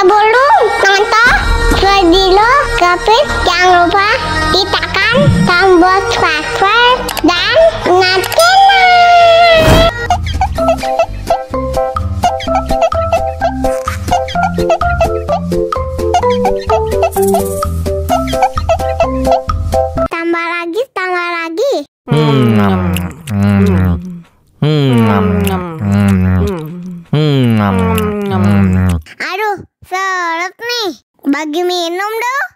Sebelum nonton video Kepit, jangan lupa tekan tombol subscribe dan nyalakan. Tambah lagi. Aduh, seret nih. Bagi minum dong.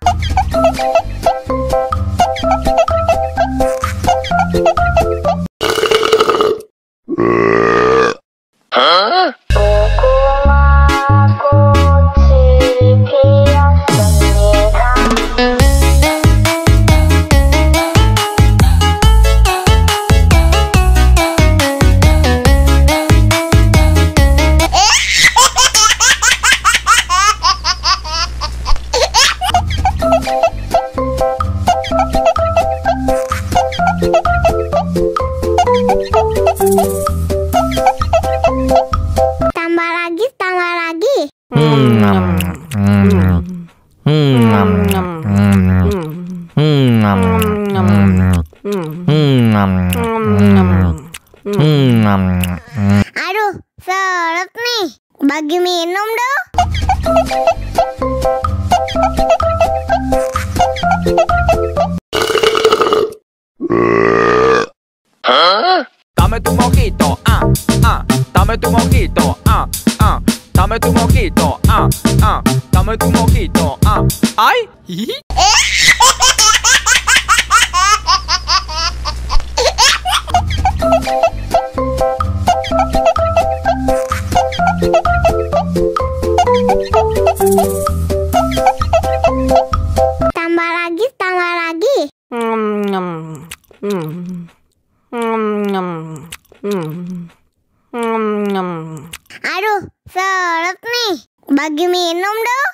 Tambah lagi. Aduh, seret nih. Bagi minum dong. Dame tu mojito, dame tu mojito, dame tu mojito, dame tu mojito, ay, Tambah lagi. Aduh, seret nih. Bagi minum dong.